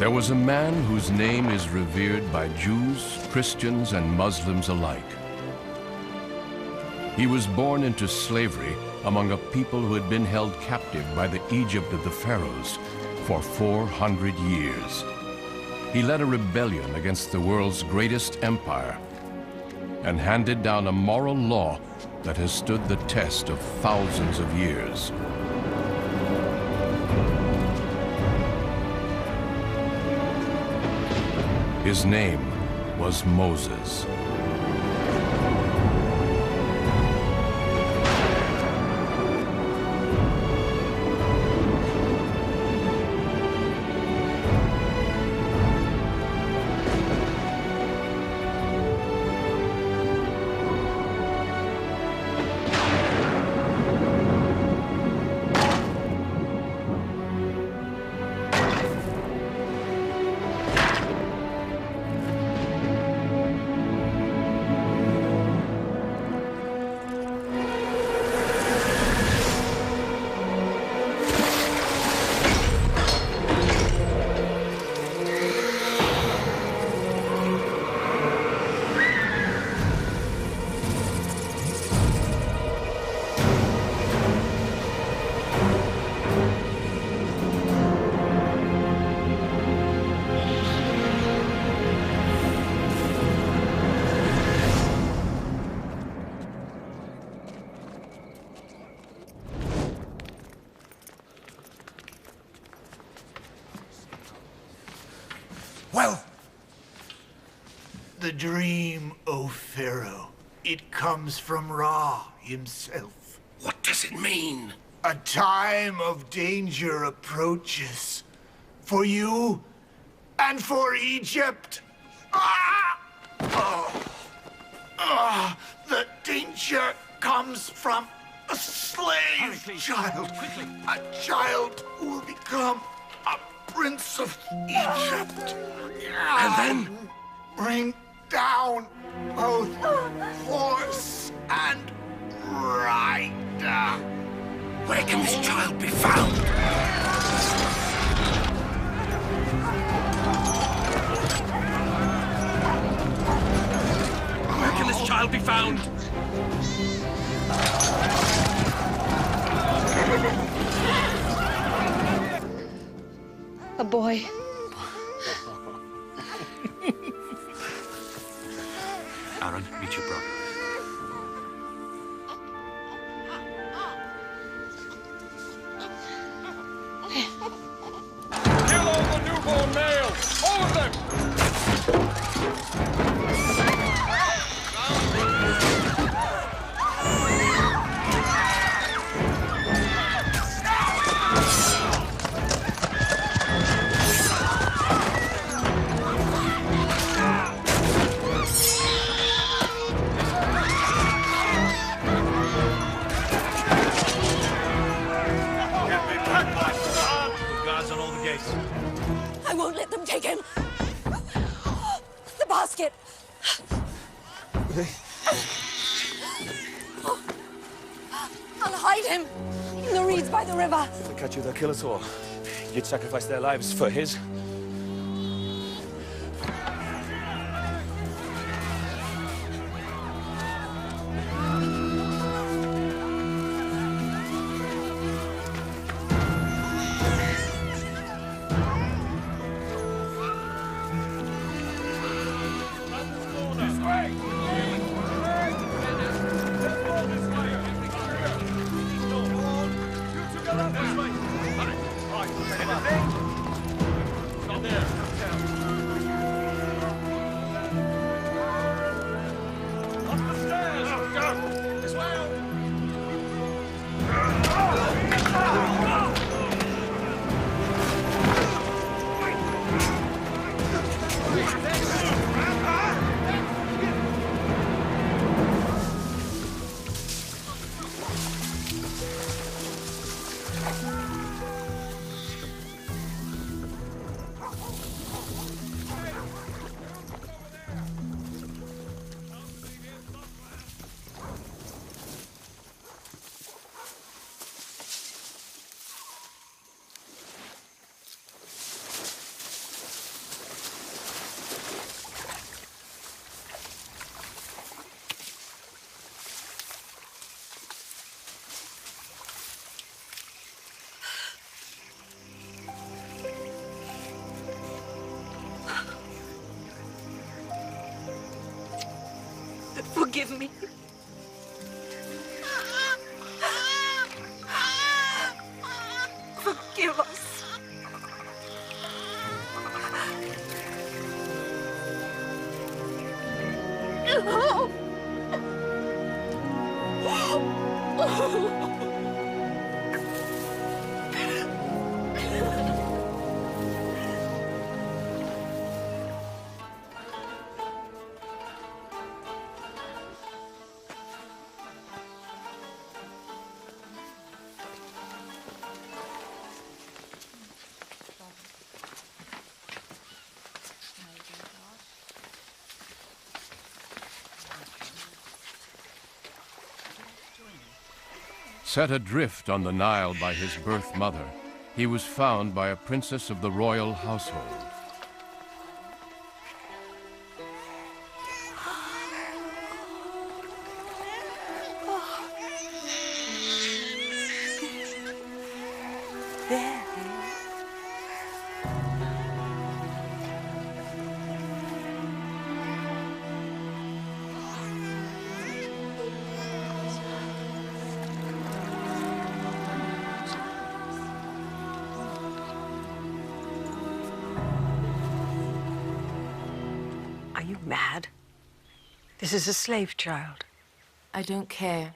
There was a man whose name is revered by Jews, Christians, and Muslims alike. He was born into slavery among a people who had been held captive by the Egypt of the pharaohs for 400 years. He led a rebellion against the world's greatest empire and handed down a moral law that has stood the test of thousands of years. His name was Moses. Well, the dream, O Pharaoh, it comes from Ra himself. What does it mean? A time of danger approaches for you and for Egypt. The danger comes from a slave child. A child who will become a prince of Egypt. And then? Bring down both horse and rider. Where can this child be found? Where can this child be found? A boy. Aaron, meet your brother. Kill all the newborn males! All of them! I won't let them take him. The basket. I'll hide him in the reeds by the river. If they catch you, they'll kill us all. You'd sacrifice their lives for his. forgive me. Forgive us. Set adrift on the Nile by his birth mother, he was found by a princess of the royal household. Are you mad? This is a slave child. I don't care.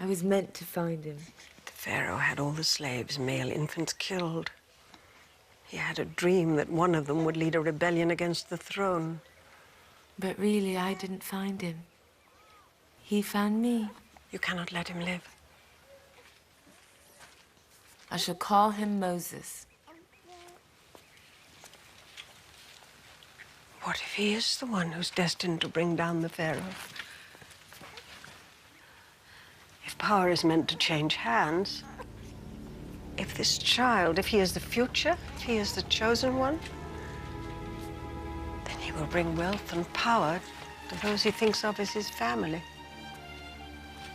I was meant to find him. The Pharaoh had all the slaves, male infants, killed. He had a dream that one of them would lead a rebellion against the throne. But really, I didn't find him. He found me. You cannot let him live. I shall call him Moses. What if he is the one who's destined to bring down the Pharaoh? If power is meant to change hands, if this child, if he is the future, if he is the chosen one, then he will bring wealth and power to those he thinks of as his family.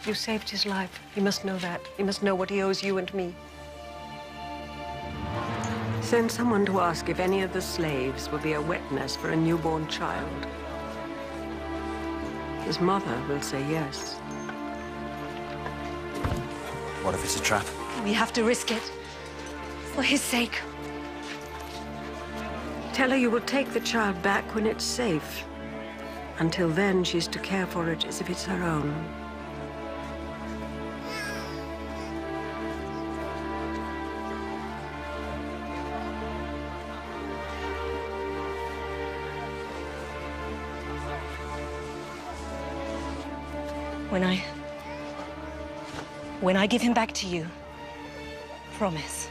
You saved his life. He must know that. He must know what he owes you and me. Send someone to ask if any of the slaves will be a wet nurse for a newborn child. His mother will say yes. What if it's a trap? We have to risk it. For his sake. Tell her you will take the child back when it's safe. Until then, she's to care for it as if it's her own. When I give him back to you, promise.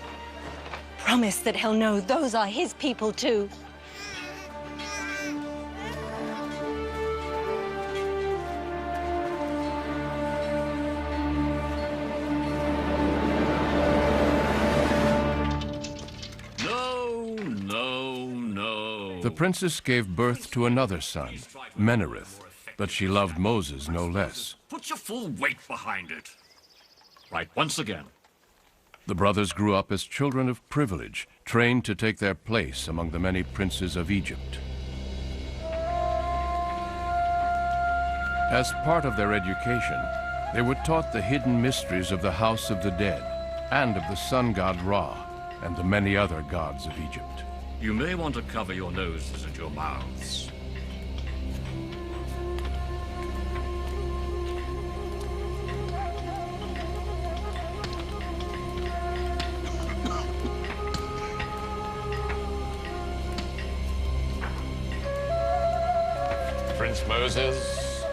Promise that he'll know those are his people too. No. The princess gave birth to another son, Menereth, but she loved Moses no less. Put your full weight behind it. Right, once again. The brothers grew up as children of privilege, trained to take their place among the many princes of Egypt. As part of their education, they were taught the hidden mysteries of the house of the dead, and of the sun god Ra, and the many other gods of Egypt. You may want to cover your noses and your mouths. Prince Moses.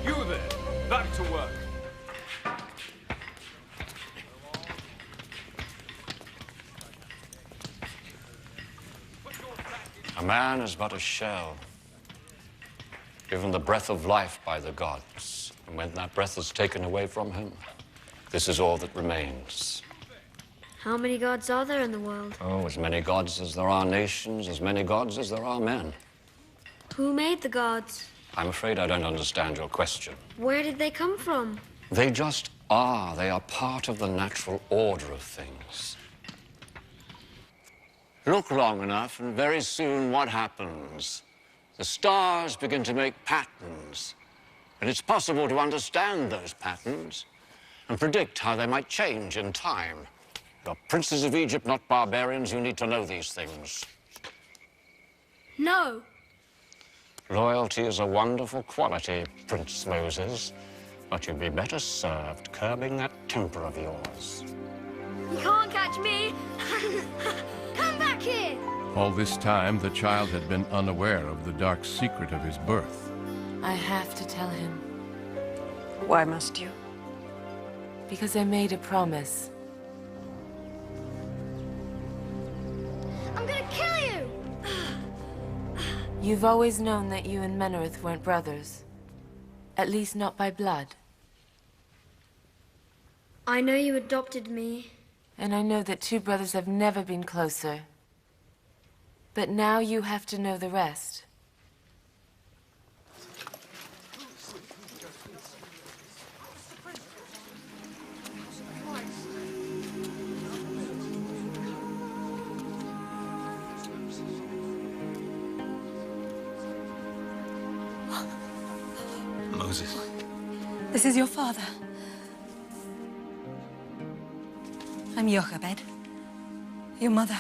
You there, back to work. A man is but a shell, given the breath of life by the gods. And when that breath is taken away from him, this is all that remains. How many gods are there in the world? Oh, as many gods as there are nations, as many gods as there are men. Who made the gods? I'm afraid I don't understand your question. Where did they come from? They just are. They are part of the natural order of things. Look long enough, and very soon what happens? The stars begin to make patterns, And it's possible to understand those patterns and predict how they might change in time. You're princes of Egypt, not barbarians. You need to know these things. No. Loyalty is a wonderful quality, Prince Moses, but you'd be better served curbing that temper of yours. You can't catch me. Come back here. All this time, the child had been unaware of the dark secret of his birth. I have to tell him. Why must you? Because I made a promise. I'm gonna kill you. You've always known that you and Menareth weren't brothers. At least not by blood. I know you adopted me. And I know that two brothers have never been closer. But now you have to know the rest. Moses. This is your father. I'm Jochebed, your mother.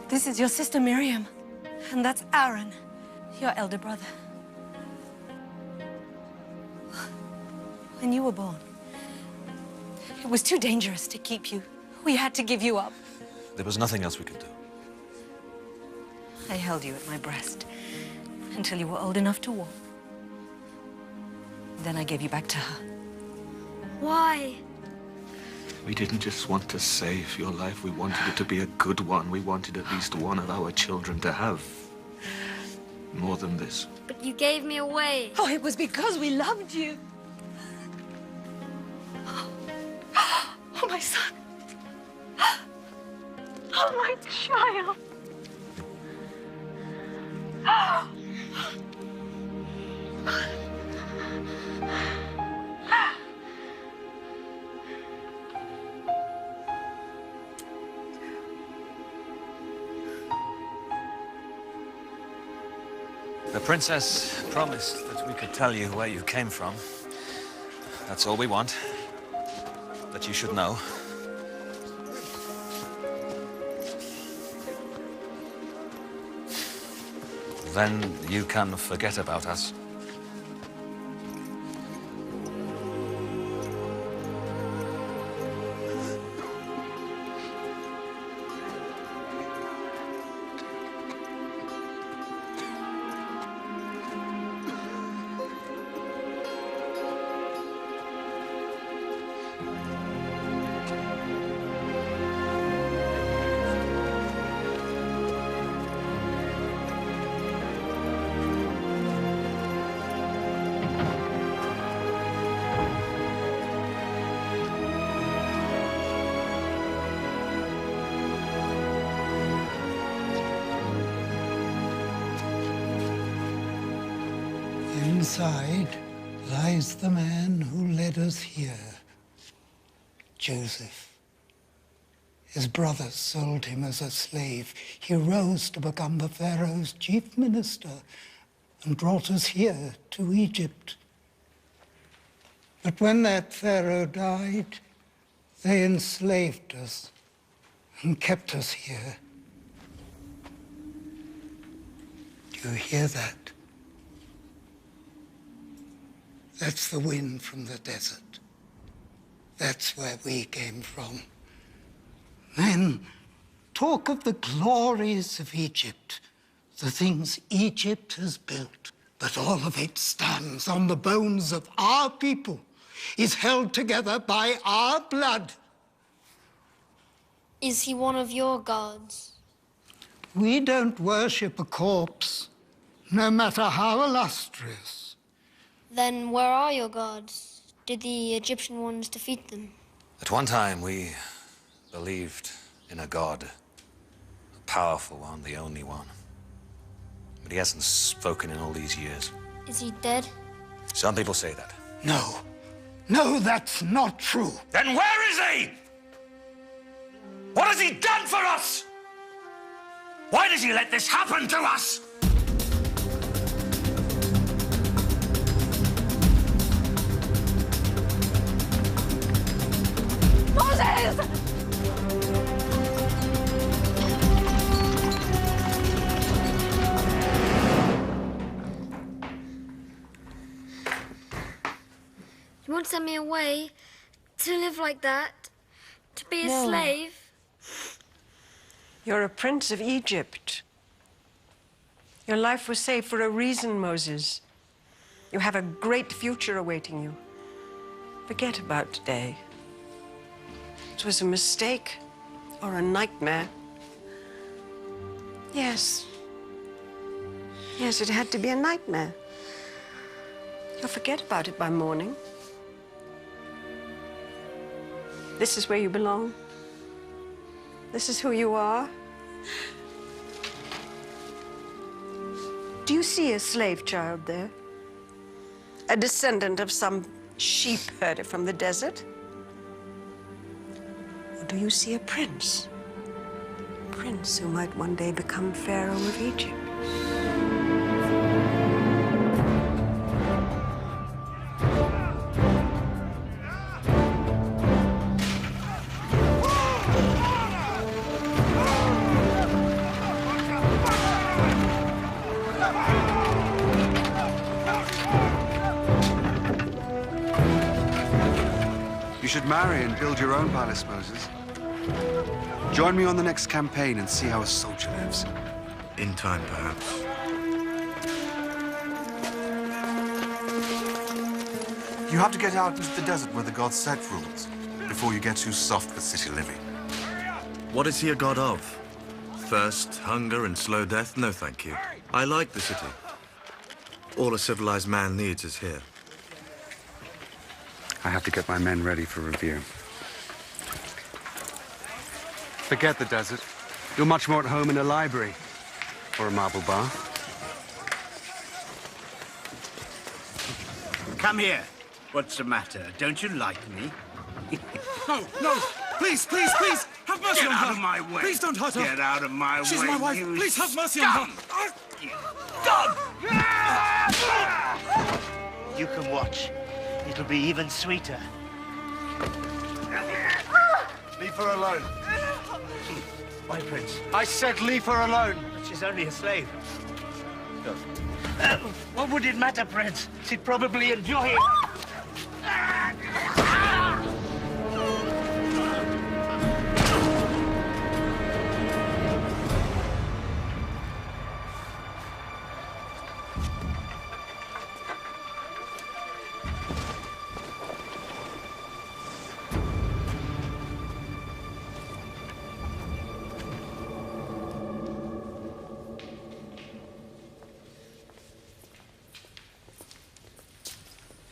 This is your sister Miriam, and that's Aaron, your elder brother. When you were born, it was too dangerous to keep you. We had to give you up. There was nothing else we could do. I held you at my breast until you were old enough to walk. Then I gave you back to her. Why? We didn't just want to save your life. We wanted it to be a good one. We wanted at least one of our children to have more than this. But you gave me away. Oh, it was because we loved you. Oh, my son. Oh, my child. The princess promised that we could tell you where you came from. That's all we want. That you should know. Then you can forget about us. Inside lies the man who led us here, Joseph. His brothers sold him as a slave. He rose to become the Pharaoh's chief minister and brought us here to Egypt. But when that Pharaoh died, they enslaved us and kept us here. Do you hear that? That's the wind from the desert. That's where we came from. Men talk of the glories of Egypt, the things Egypt has built. But all of it stands on the bones of our people, is held together by our blood. Is he one of your gods? We don't worship a corpse, no matter how illustrious. Then where are your gods? Did the Egyptian ones defeat them? At one time, we believed in a god, a powerful one, the only one. But he hasn't spoken in all these years. Is he dead? Some people say that. No. No, that's not true. Then where is he? What has he done for us? Why does he let this happen to us? send me away to live like that, to be a slave. You're a prince of Egypt. Your life was saved for a reason, Moses. You have a great future awaiting you. Forget about today. It was a mistake or a nightmare. Yes. Yes, it had to be a nightmare. You'll forget about it by morning. This is where you belong. This is who you are. Do you see a slave child there? A descendant of some sheep herder from the desert? Or do you see a prince? A prince who might one day become Pharaoh of Egypt? You should marry and build your own palace, Moses. Join me on the next campaign and see how a soldier lives. In time, perhaps. You have to get out into the desert where the gods set rules before you get too soft with city living. What is he a god of? Thirst, hunger, and slow death? No, thank you. I like the city. All a civilized man needs is here. I have to get my men ready for review. Forget the desert. You're much more at home in a library or a marble bath. Come here. What's the matter? Don't you like me? No, no! Please, please, please! Have mercy on her! Get out of my way! Please don't hurt her! Get out of my way! She's my wife! Please have mercy on her! Dog! You can watch. It'll be even sweeter. Leave her alone. My prince. I said leave her alone. She's only a slave. What would it matter, Prince? She'd probably enjoy it.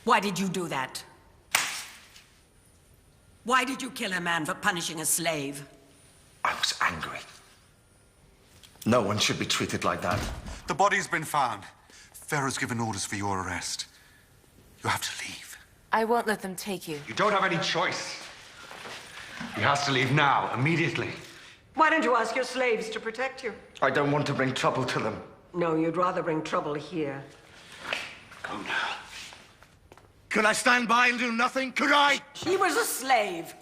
Why did you do that? Why did you kill a man for punishing a slave? I was angry. No one should be treated like that. The body's been found. Pharaoh's given orders for your arrest. You have to leave. I won't let them take you. You don't have any choice. He has to leave now, immediately. Why don't you ask your slaves to protect you? I don't want to bring trouble to them. No, you'd rather bring trouble here. Go now. Could I stand by and do nothing? Could I? She was a slave.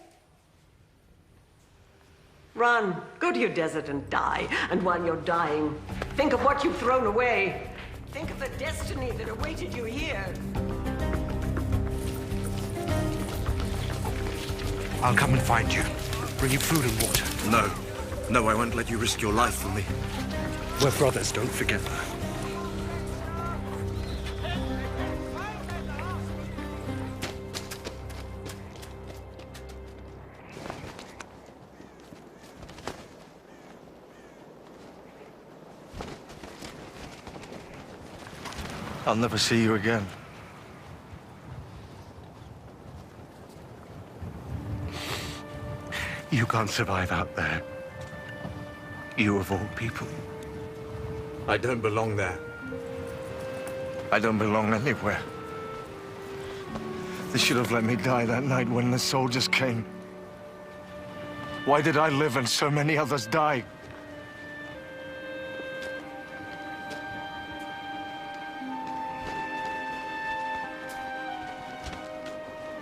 Run. Go to your desert and die. And while you're dying, think of what you've thrown away. Think of the destiny that awaited you here. I'll come and find you. Bring you food and water. No. No, I won't let you risk your life for me. We're brothers, don't forget that. I'll never see you again. You can't survive out there. You of all people. I don't belong there. I don't belong anywhere. They should have let me die that night when the soldiers came. Why did I live and so many others die?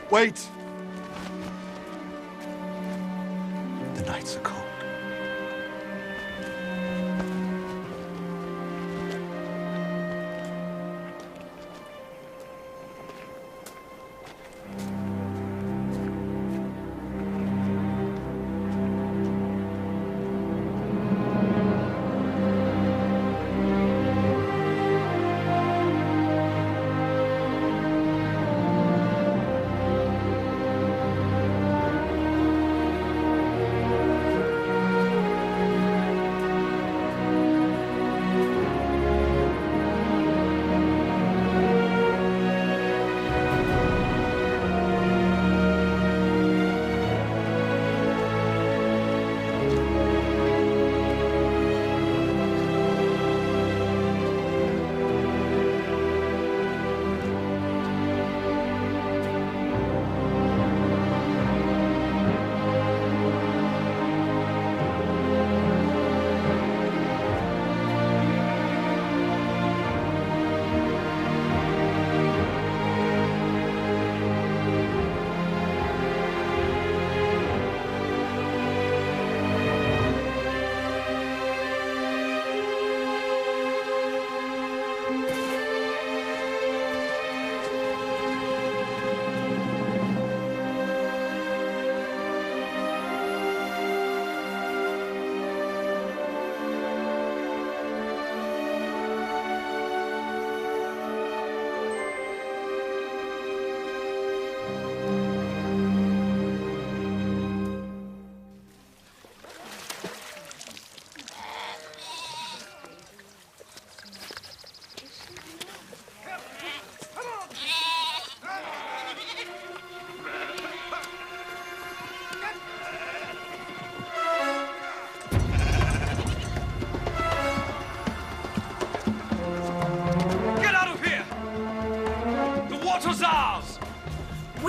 Wait! The nights are cold.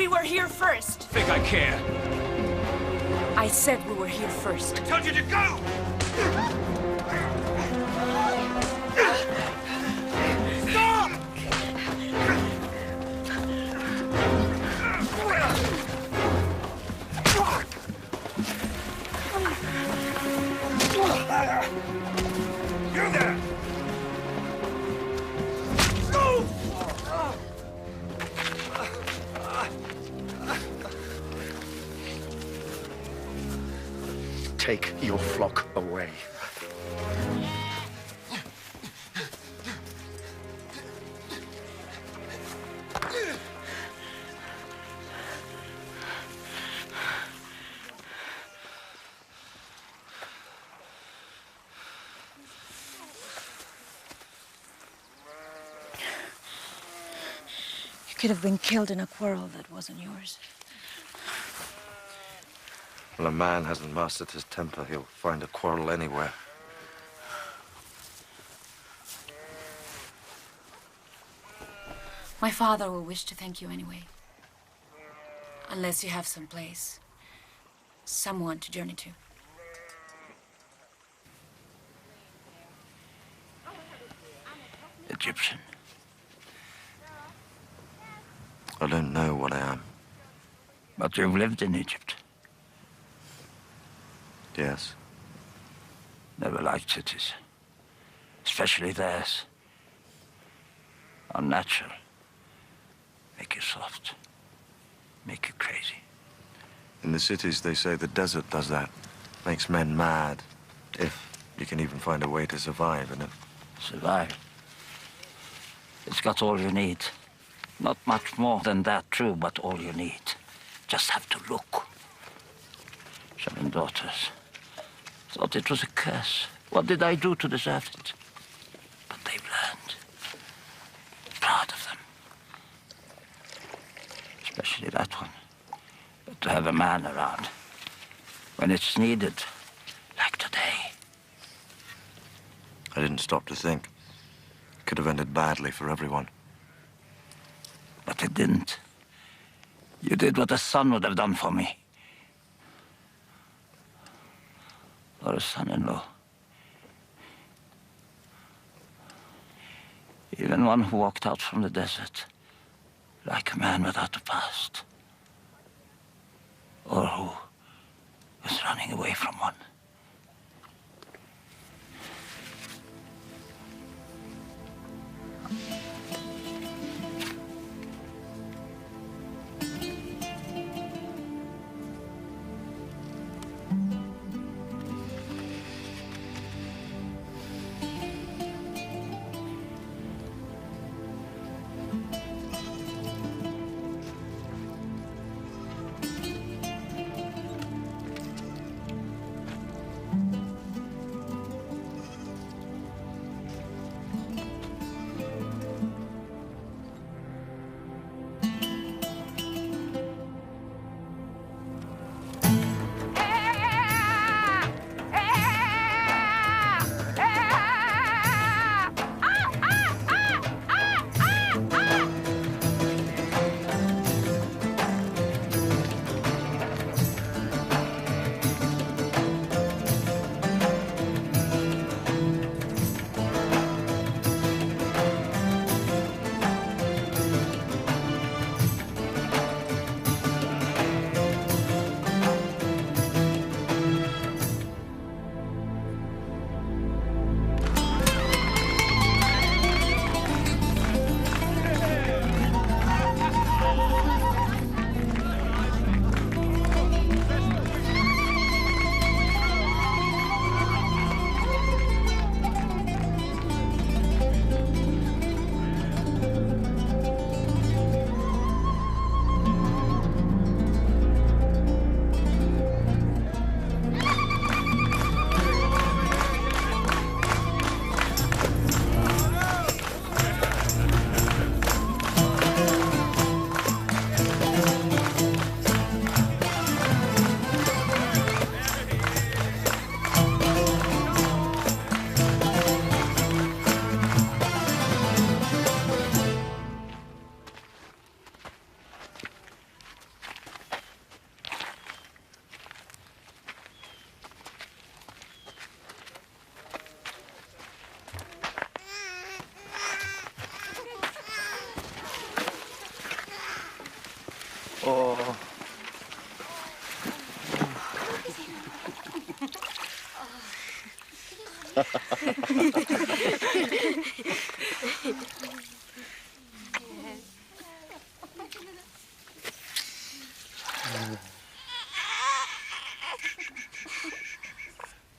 We were here first. Think I care? I said we were here first. I told you to go! Stop! You there! Take your flock away. You could have been killed in a quarrel that wasn't yours. When a man hasn't mastered his temper, he'll find a quarrel anywhere. My father will wish to thank you anyway. Unless you have some place, someone to journey to. Egyptian. I don't know what I am. But you've lived in Egypt. Yes. Never liked cities. Especially theirs. Unnatural. Make you soft. Make you crazy. In the cities, they say the desert does that. Makes men mad. If you can even find a way to survive in it. Survive? It's got all you need. Not much more than that, true, but all you need. Just have to look. 7 daughters. Thought it was a curse. What did I do to deserve it? But they've learned. Proud of them. Especially that one. But to have a man around. When it's needed. Like today. I didn't stop to think. It could have ended badly for everyone. But it didn't. You did what a son would have done for me. Or a son-in-law. Even one who walked out from the desert, like a man without a past. Or who was running away from one.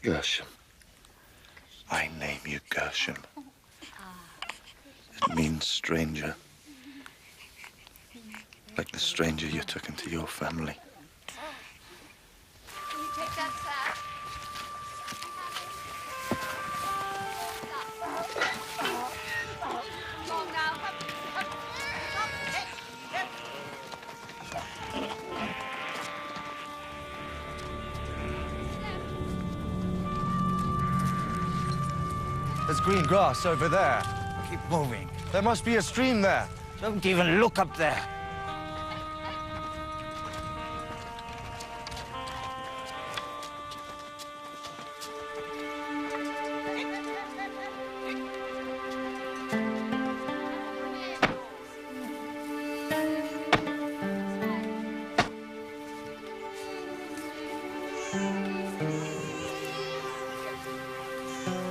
Gershom. I name you Gershom. It means stranger. Like the stranger you took into your family. Can you take that sack? Come on now. There's green grass over there. Keep moving. There must be a stream there. Don't even look up there.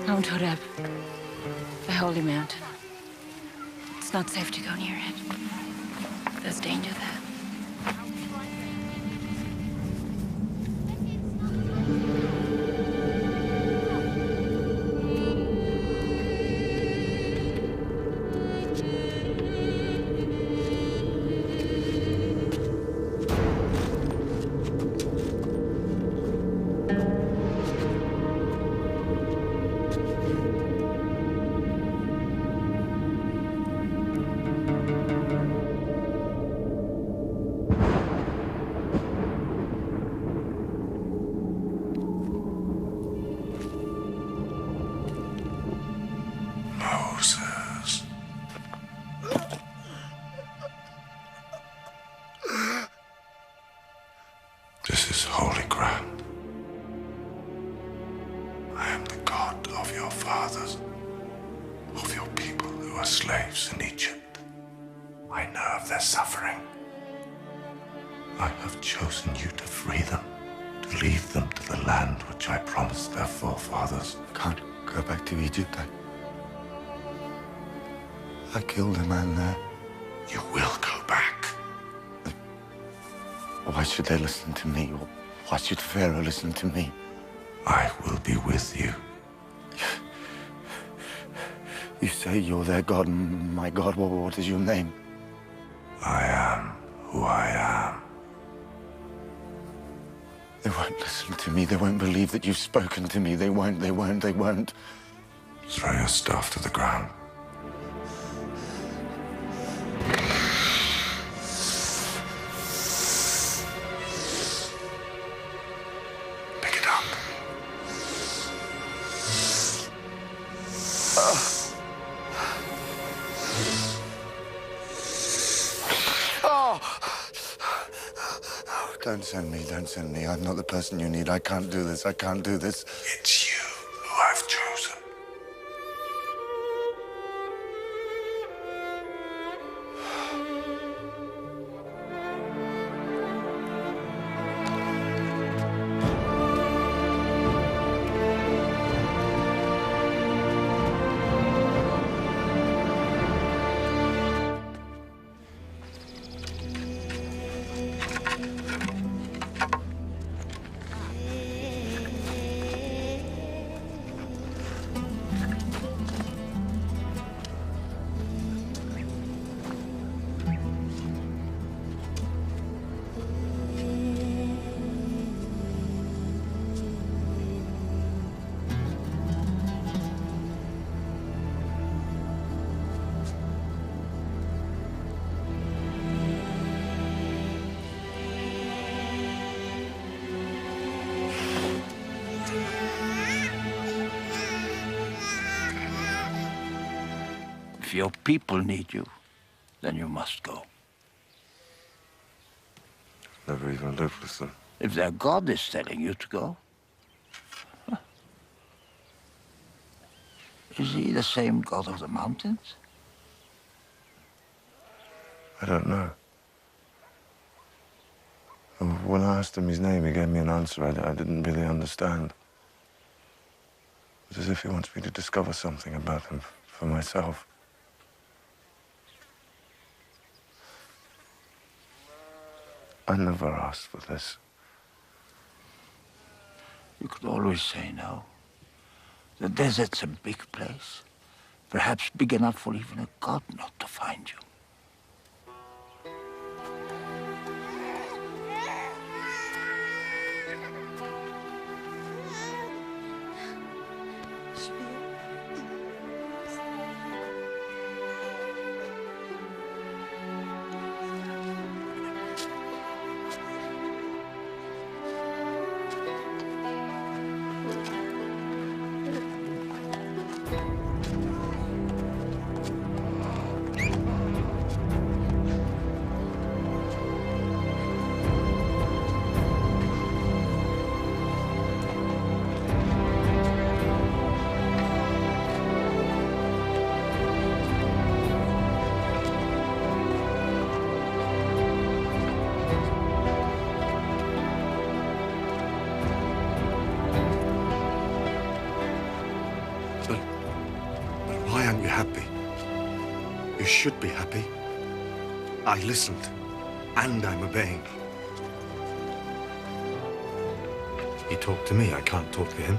Mount Horeb, the holy mountain. It's not safe to go near it. There's danger there. Moses. This is holy ground. I am the God of your fathers, of your people who are slaves in Egypt. I know of their suffering. I have chosen you to free them, to lead them to the land which I promised their forefathers. I can't go back to Egypt. I killed a man there. You will go back. Why should they listen to me? Why should Pharaoh listen to me? I will be with you. You say you're their God, my God. What is your name? I am who I am. They won't listen to me. They won't believe that you've spoken to me. They won't. Throw your staff to the ground. Pick it up. Don't send me. I'm not the person you need. I can't do this. It's you who I've chosen. If your people need you, then you must go. Never even lived with them. If their God is telling you to go, is he the same God of the mountains? I don't know. When I asked him his name, he gave me an answer I didn't really understand. It's as if he wants me to discover something about him for myself. I never asked for this. You could always say no. The desert's a big place. Perhaps big enough for even a god not to find you. Why aren't you happy? You should be happy. I listened, and I'm obeying. He talked to me, I can't talk to him.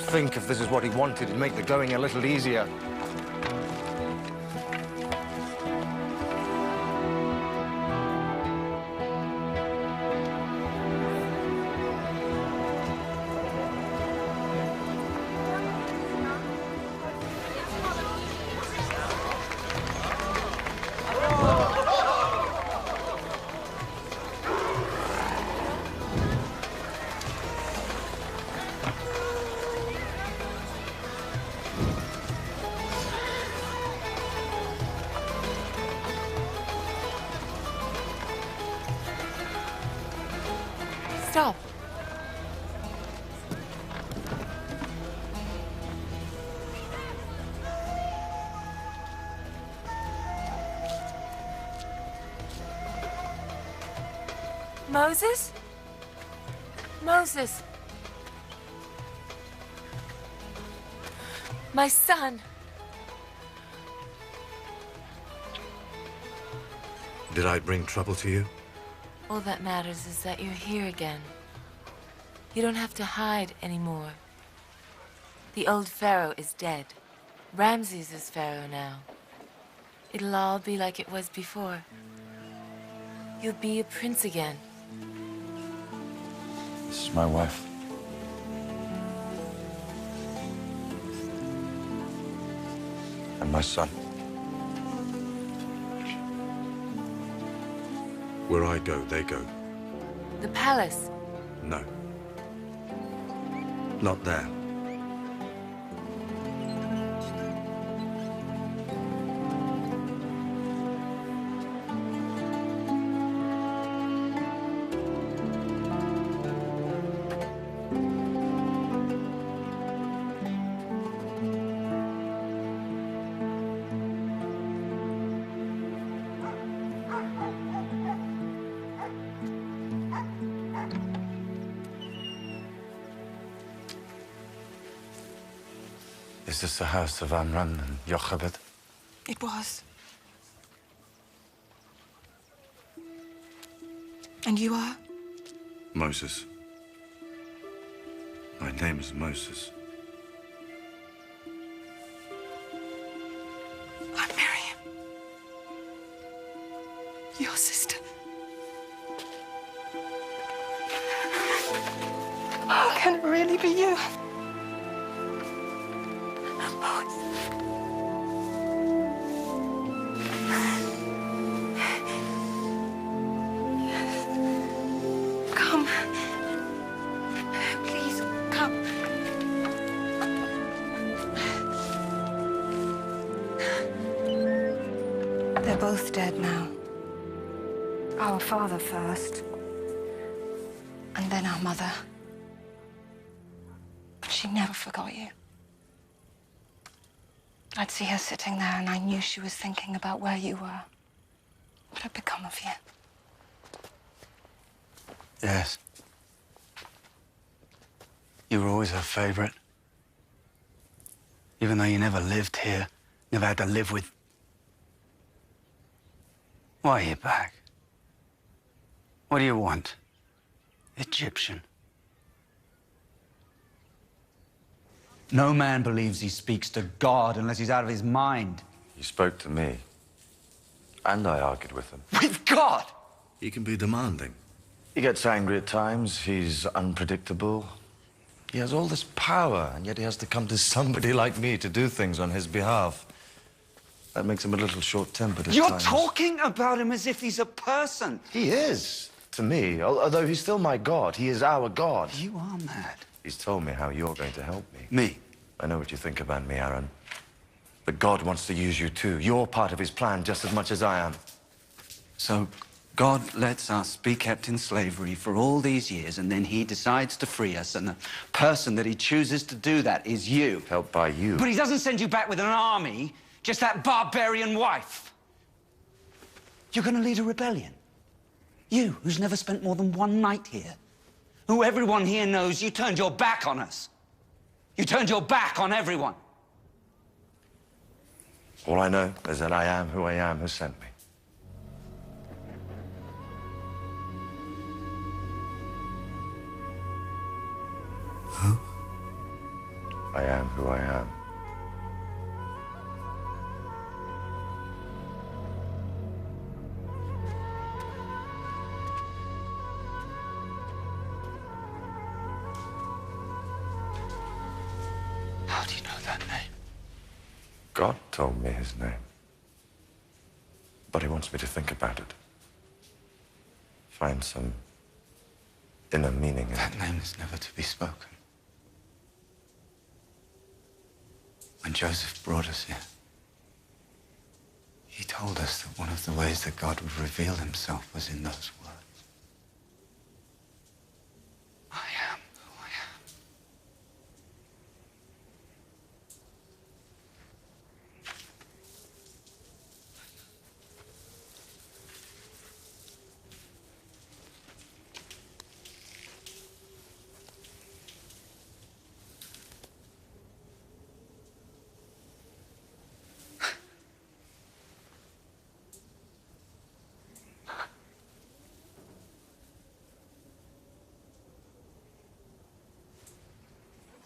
Think if this is what he wanted, it'd make the going a little easier. Stop. Moses? Moses. My son. Did I bring trouble to you? All that matters is that you're here again. You don't have to hide anymore. The old pharaoh is dead. Ramses is pharaoh now. It'll all be like it was before. You'll be a prince again. This is my wife. And my son. Where I go, they go. The palace. No. Not there. Is this the house of Amran and Jochebed? It was. And you are? Moses. My name is Moses. I'm Miriam. Your sister. How can it really be you? Come. Please, come. They're both both dead now. Our father first, and then our mother. But she never forgot you. I'd see her sitting there, and I knew she was thinking about where you were. What had become of you? Yes. You were always her favorite. Even though you never lived here, never had to live with... Why are you back? What do you want? Egyptian. No man believes he speaks to God unless he's out of his mind. He spoke to me. And I argued with him. With God? He can be demanding. He gets angry at times. He's unpredictable. He has all this power, and yet he has to come to somebody like me to do things on his behalf. That makes him a little short-tempered at You're times. talking about him as if he's a person. He is, to me. Although he's still my God. He is our God. You are mad. He's told me how you're going to help me. Me? I know what you think about me, Aaron. But God wants to use you too. You're part of his plan just as much as I am. So God lets us be kept in slavery for all these years, and then he decides to free us, and the person that he chooses to do that is you. Helped by you. But he doesn't send you back with an army, just that barbarian wife. You're going to lead a rebellion. You, who's never spent more than one night here. Who everyone here knows you turned your back on us. You turned your back on everyone. All I know is that I am who I am who sent me. Who? I am who I am. How do you know that name? God told me his name. But he wants me to think about it. Find some inner meaning in it. That name is never to be spoken. When Joseph brought us here, he told us that one of the ways that God would reveal himself was in those words. I am who I am.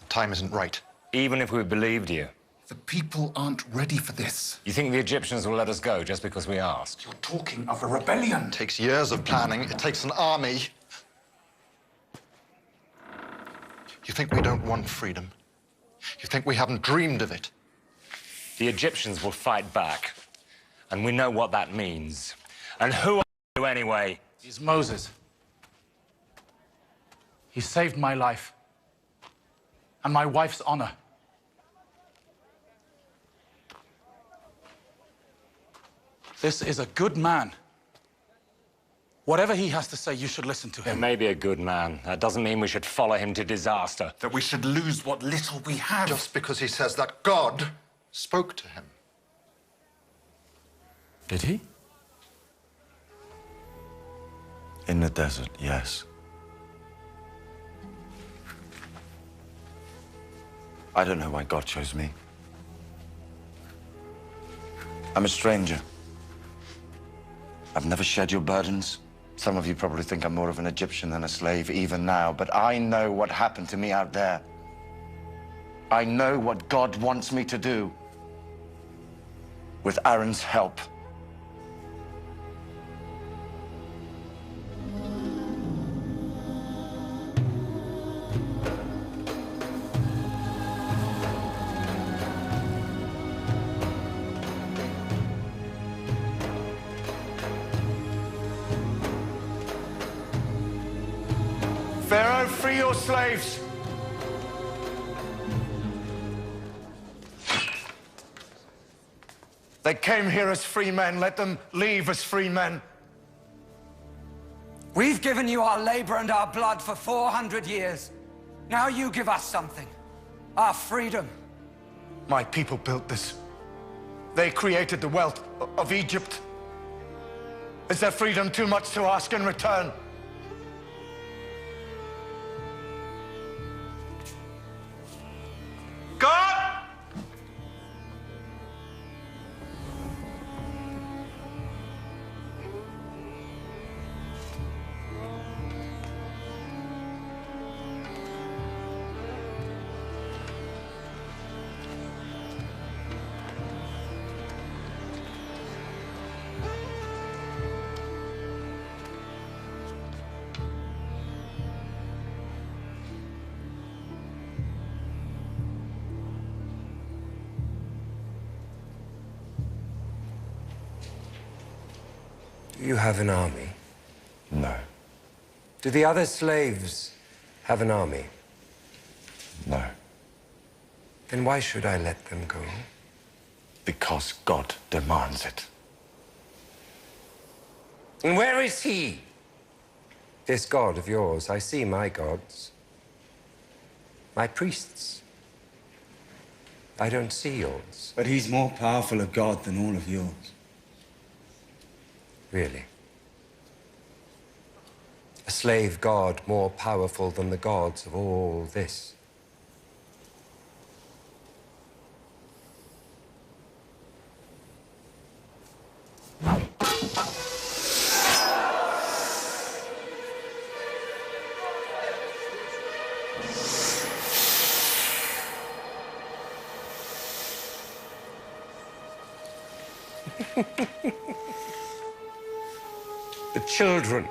Time isn't right. Even if we believed you. The people aren't ready for this. You think the Egyptians will let us go just because we asked? You're talking of a rebellion. It takes years of planning. It takes an army. You think we don't want freedom? You think we haven't dreamed of it? The Egyptians will fight back. And we know what that means. And who are you anyway? He's Moses. He saved my life. And my wife's honor. This is a good man. Whatever he has to say, you should listen to him. He may be a good man. That doesn't mean we should follow him to disaster. That we should lose what little we have. Just because he says that God spoke to him. Did he? In the desert, yes. I don't know why God chose me. I'm a stranger. I've never shared your burdens. Some of you probably think I'm more of an Egyptian than a slave, even now, but I know what happened to me out there. I know what God wants me to do. With Aaron's help. Pharaoh, free your slaves! They came here as free men. Let them leave as free men. We've given you our labor and our blood for 400 years. Now you give us something. Our freedom. My people built this. They created the wealth of Egypt. Is their freedom too much to ask in return? God! Do you have an army? No. Do the other slaves have an army? No. Then why should I let them go? Because God demands it. And where is he? This God of yours. I see my gods. My priests. I don't see yours. But he's more powerful a god than all of yours. Really? A slave god more powerful than the gods of all this? The children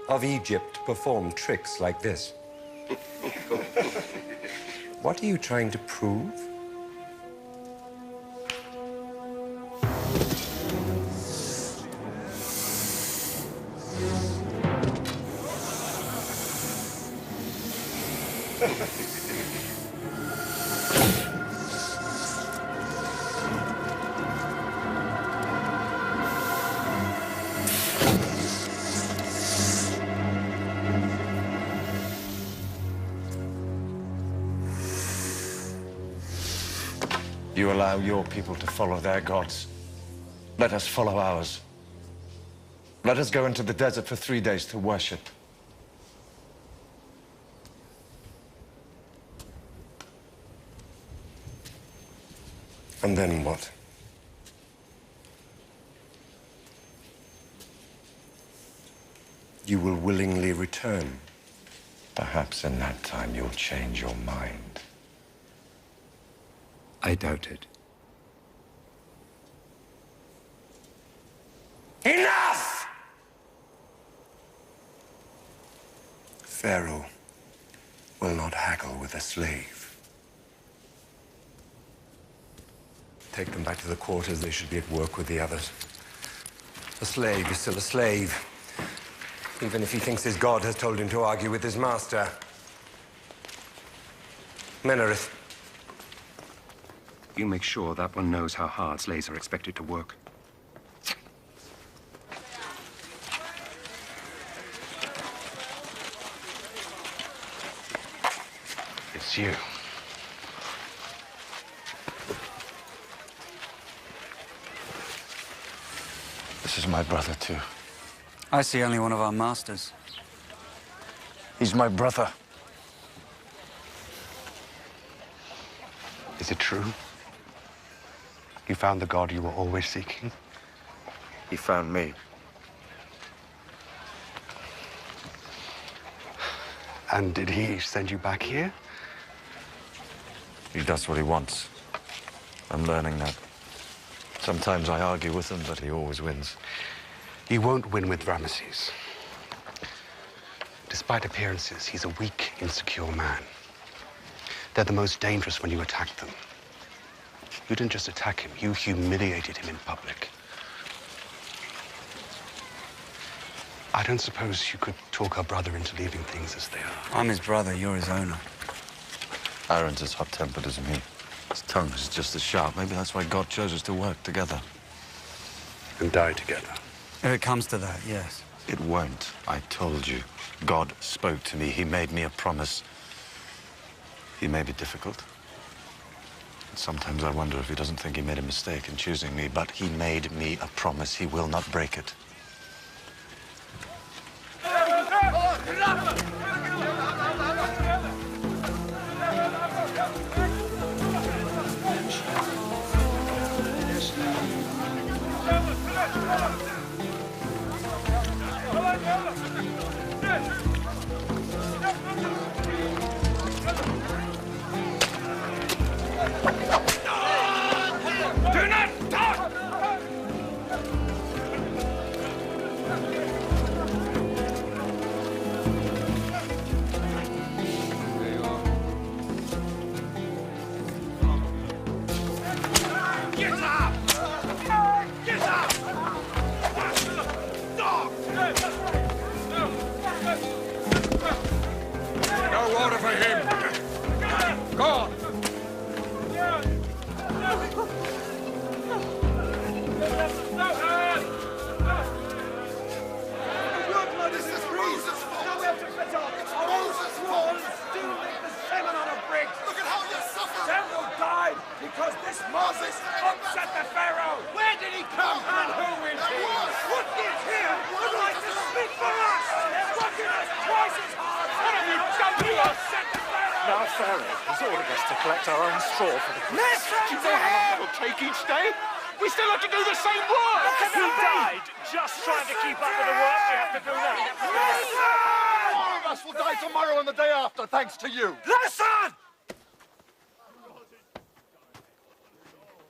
of Egypt perform tricks like this. What are you trying to prove? You allow your people to follow their gods. Let us follow ours. Let us go into the desert for 3 days to worship. And then what? You will willingly return. Perhaps in that time you'll change your mind. I doubt it. Enough! Pharaoh will not haggle with a slave. Take them back to the quarters. They should be at work with the others. A slave is still a slave, even if he thinks his god has told him to argue with his master. Menarith. You make sure that one knows how hard slaves are expected to work. It's you. This is my brother, too. I see only one of our masters. He's my brother. Is it true? You found the god you were always seeking? He found me. And did he send you back here? He does what he wants. I'm learning that. Sometimes I argue with him, but he always wins. He won't win with Ramesses. Despite appearances, he's a weak, insecure man. They're the most dangerous when you attack them. You didn't just attack him, you humiliated him in public. I don't suppose you could talk our brother into leaving things as they are. I'm his brother, you're his owner. Aaron's as hot-tempered as me. His tongue is just as sharp. Maybe that's why God chose us to work together. and die together. If it comes to that, yes. It won't. I told you. God spoke to me. He made me a promise. He may be difficult. Sometimes I wonder if he doesn't think he made a mistake in choosing me, but he made me a promise. He will not break it.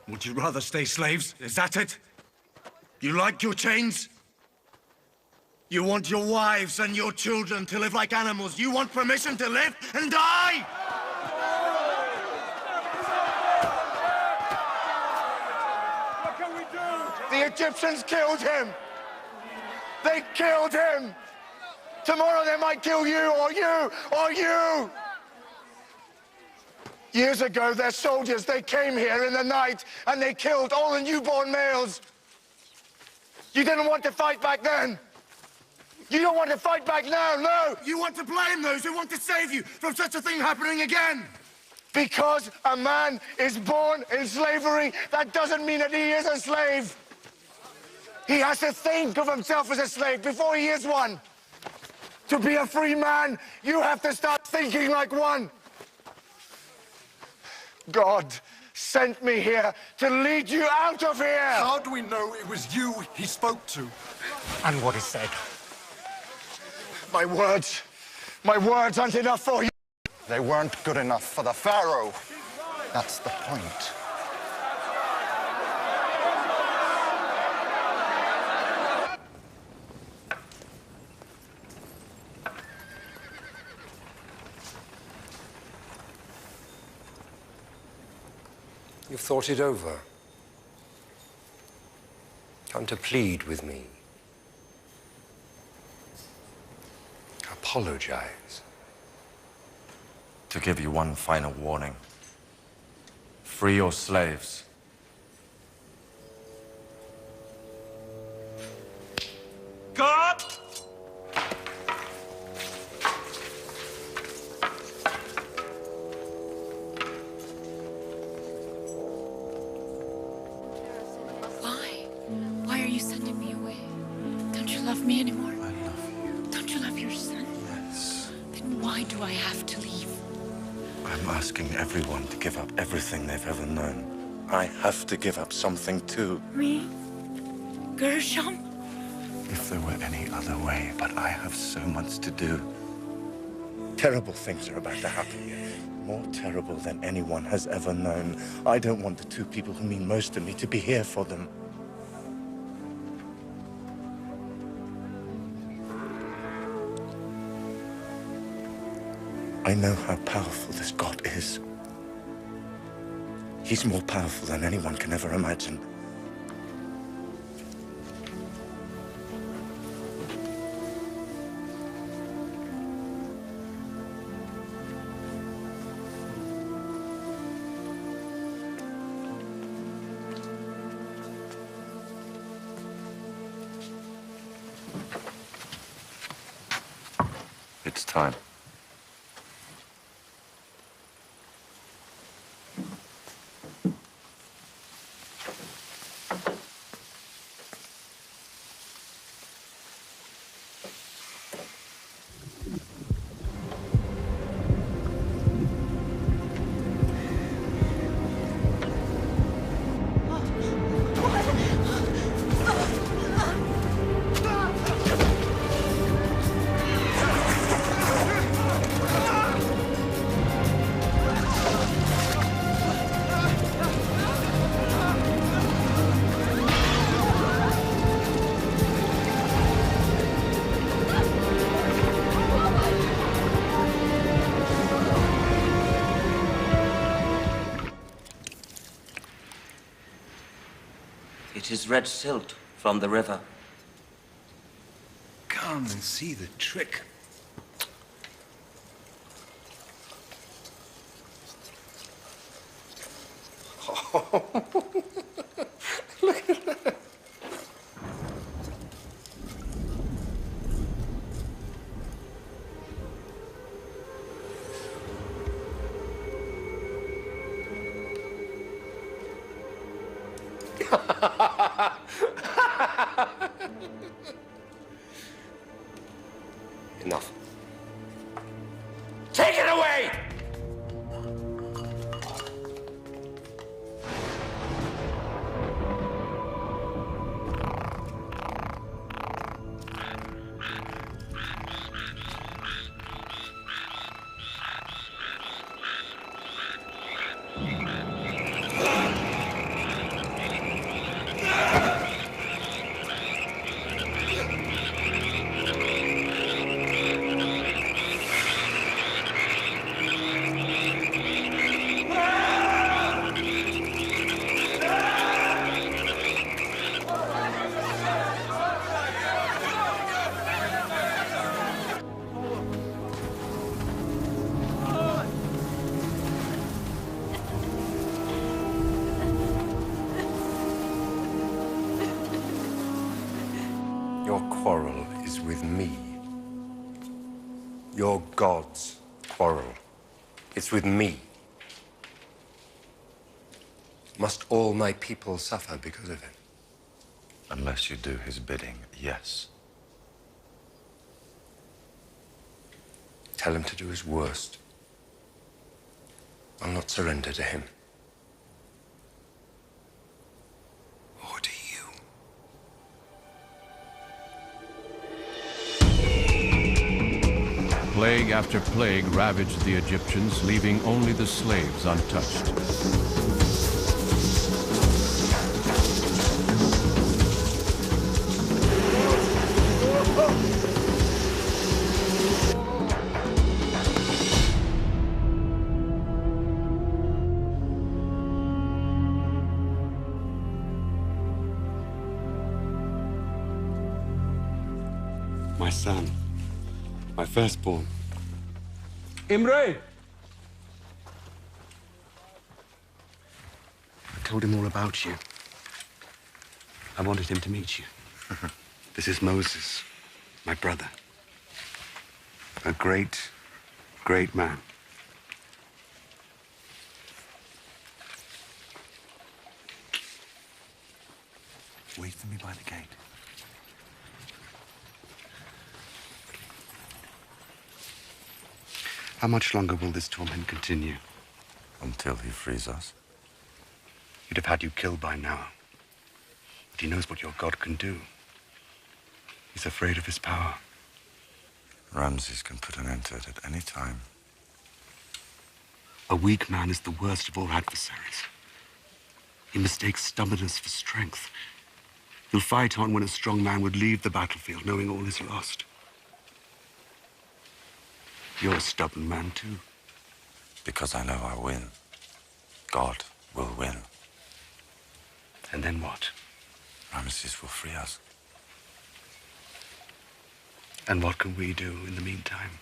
Would you rather stay slaves? Is that it? You like your chains? You want your wives and your children to live like animals. You want permission to live and die! What can we do? The Egyptians killed him! They killed him! Tomorrow they might kill you, or you, or you! Years ago, their soldiers, they came here in the night and they killed all the newborn males. You didn't want to fight back then. You don't want to fight back now, no! You want to blame those who want to save you from such a thing happening again! Because a man is born in slavery, that doesn't mean that he is a slave. He has to think of himself as a slave before he is one. To be a free man, you have to start thinking like one. God sent me here to lead you out of here! How do we know it was you he spoke to? And what he said? My words aren't enough for you. They weren't good enough for the Pharaoh. That's the point. You've thought it over. Come to plead with me. Apologize. To give you one final warning. Free your slaves. God! Why are you sending me away? Don't you love me anymore? I love you. Don't you love your son? Yes. Then why do I have to leave? I'm asking everyone to give up everything they've ever known. I have to give up something too. Me? Gershom? If there were any other way, but I have so much to do. Terrible things are about to happen here. More terrible than anyone has ever known. I don't want the two people who mean most to me to be here for them. I know how powerful this God is. He's more powerful than anyone can ever imagine. It's time. It is red silt from the river. Come and see the trick. Look at that. Enough. Take it away! Your quarrel is with me. Your God's quarrel. It's with me. Must all my people suffer because of it? Unless you do his bidding, yes. Tell him to do his worst. I'll not surrender to him. Or to you. Plague after plague ravaged the Egyptians, leaving only the slaves untouched. My son, my firstborn. Imre! I told him all about you. I wanted him to meet you. This is Moses, my brother. A great, great man. Wait for me by the gate. How much longer will this torment continue? Until he frees us. He'd have had you killed by now. But he knows what your God can do. He's afraid of his power. Ramses can put an end to it at any time. A weak man is the worst of all adversaries. He mistakes stubbornness for strength. He'll fight on when a strong man would leave the battlefield knowing all is lost. You're a stubborn man, too. Because I know I'll win. God will win. And then what? Ramses will free us. And what can we do in the meantime?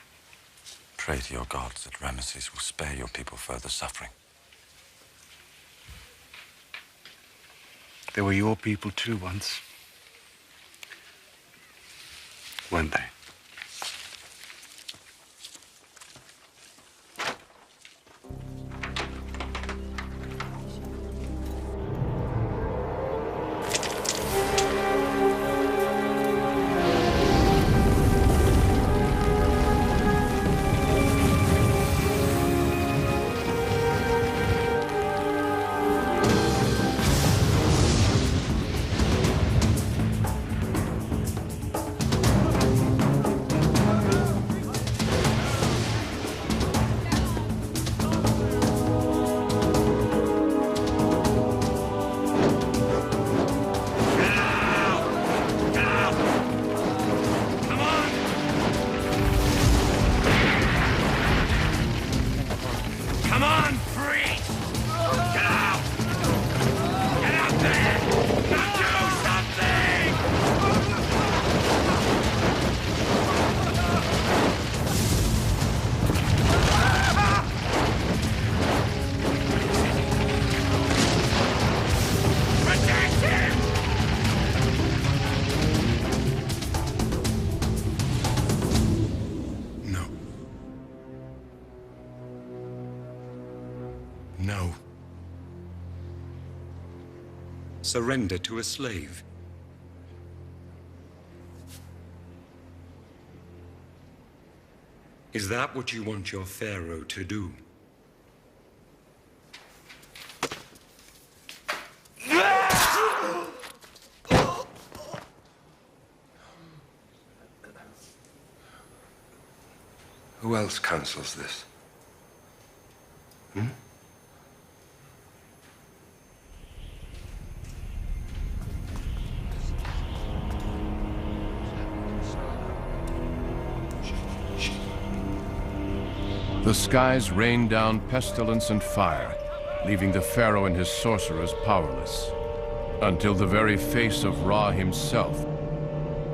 Pray to your gods that Ramses will spare your people further suffering. They were your people, too, once. Weren't they? No. Surrender to a slave. Is that what you want your pharaoh to do? Who else counsels this? Hmm? The skies rained down pestilence and fire, leaving the pharaoh and his sorcerers powerless, until the very face of Ra himself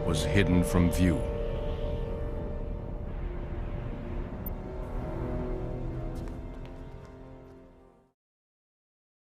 was hidden from view.